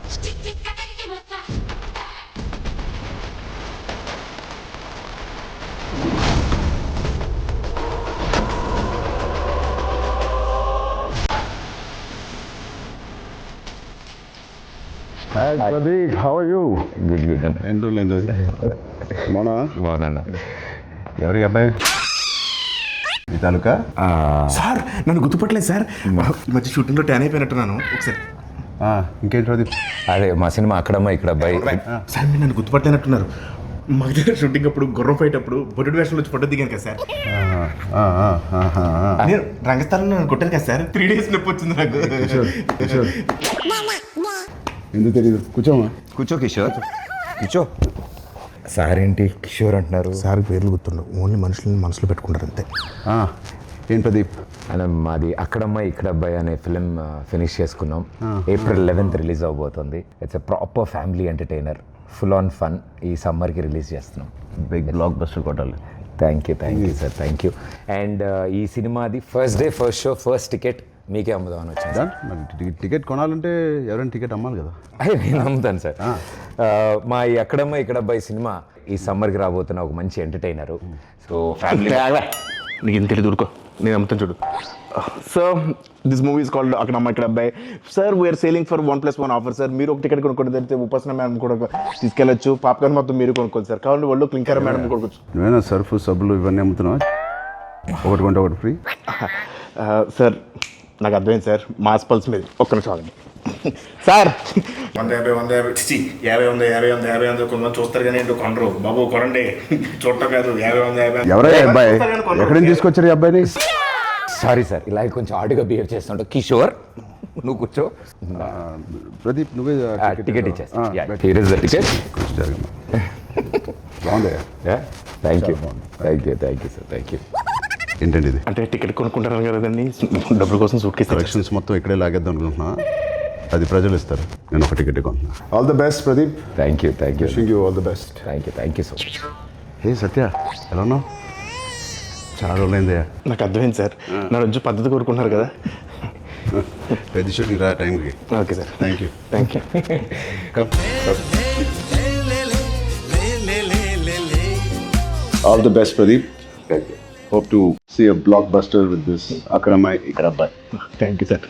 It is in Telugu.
Hi Pradeep, how are you? Good అన్న. ఎందు మోనా బాగున్నా. ఎవరి అబ్బాయి ఈ తాలూకా? సార్ నన్ను గుర్తుపట్టలేదు సార్. ఈ మధ్య షూటింగ్లో ట్యాన్ అయిపోయినట్టున్నాను. ఒకసారి ఇంకేంటి ప్రదీప్? అదే మా సినిమా అక్కడమ్మా ఇక్కడ అబ్బాయి. సార్ మీరు నన్ను గుర్తుపట్టలేనట్టున్నారు. మా దగ్గర షూటింగ్ అప్పుడు గుర్రం ఫైట్ అప్పుడు బొడ్డు వేషంలో వచ్చి ఫోటో దిగాను కదా సార్. నేను రంగస్థలంలో నన్ను కొట్టాను కదా సార్. 3 days నొప్పి వచ్చింది నాకు. ఎందుకు తెలియదు, కూర్చోమా. కూర్చో కిషోర్, కూర్చో. సార్ ఏంటి కిషోర్ అంటున్నారు? సార్ పేర్లు గుర్తుండవు, ఓన్లీ మనుషులని మనసులో పెట్టుకుంటారు అంతే. ఏం ప్రదీప్? అలా మాది అక్కడమ్మాయి ఇక్కడ అబ్బాయి అనే ఫిలిం ఫినిష్ చేసుకున్నాం. April 11th రిలీజ్ అవబోతుంది. It's a proper family entertainer, full on fun. ఈ సమ్మర్కి రిలీజ్ చేస్తున్నాం. బిగ్ బ్లాక్ బస్టర్ కొట్టాలి. Thank you sir, thank you. And ఈ సినిమాది first day first show first ticket మీకే అమ్ముదామని వచ్చింది సార్. మరి టికెట్ కొనాలంటే ఎవరైనా టికెట్ అమ్మాలి కదా. నేను అమ్ముతాను సార్. మా ఈ అక్కడమ్మ ఇక్కడ అబ్బాయి సినిమా ఈ సమ్మర్కి రాబోతున్న ఒక మంచి ఎంటర్టైనరు. సో ఫ్యామిలీ నీకు ఏం తెలియదు, ఊరుకో. నేను అమ్ముతాను చూడు. Sir this movie is called Akkadamma Ikkada Abbayi. Sir we are selling for 1+1 offer sir. మీరు ఒక టికెట్ కొనుక్కోండి, తెలిస్తే ఉపాసన మేడం కూడా తీసుకెళ్ళచ్చు. పాప్కార్న్ మొత్తం మీరు కొనుక్కోండి సార్. కావాలి వాళ్ళు క్లింకర్ మేడం కొనుక్కోవచ్చు. నువ్వేనా సర్ఫ్ సబ్బులు ఇవన్నీ అమ్ముతున్నావా? ఒకటి కొంటే ఒకటి ఫ్రీ. సార్ నాకు అర్థమైంది సార్, మాస్ పల్స్ మీద. ఒక్క నిమిషం ఆగండి సార్. 150 కొంతమంది చూస్తారు కానీ ఏంటో కొనరు బాబు. కొనండి, చూడటం కాదు. 50 ఎవరైనా అబ్బాయి ఎక్కడి నుంచి తీసుకొచ్చారు ఈ అబ్బాయిని? సారీ సార్, ఇలాగే కొంచెం ఆడుగా బిహేవ్ చేస్తుంటా. కిషోర్ నువ్వు కూర్చో. ప్రదీప్ నువ్వే టికెట్ ఇచ్చేస్తా. Here is the ticket. బాగుంది. Thank you sir, thank you. ఏంటండి ఇది? అంటే టికెట్ కొనుక్కుంటారు కదండి, డబ్బుల కోసం సూట్ కేసు కలెక్షన్స్ మొత్తం ఇక్కడే లాగేద్దాం అనుకుంటున్నా. అది ప్రజలు ఇస్తారు, నేను ఒక టికెట్ కొంటున్నా. All the best Pradeep. Thank you wishing you all the best. Thank you so much. Hey Satya, ఎలా ఉన్నావు? చాలా రోజులైందయ్యా. నాకు అర్థమైంది సార్, నా రోజు పద్ధతి కోరుకుంటున్నారు కదా. పెద్ద షూటింగ్ రా టైంకి. Okay sir, thank you. All the best, Pradeep. Thank you. Hope to see a blockbuster with this Akramai Ikrabbai. Thank you sir.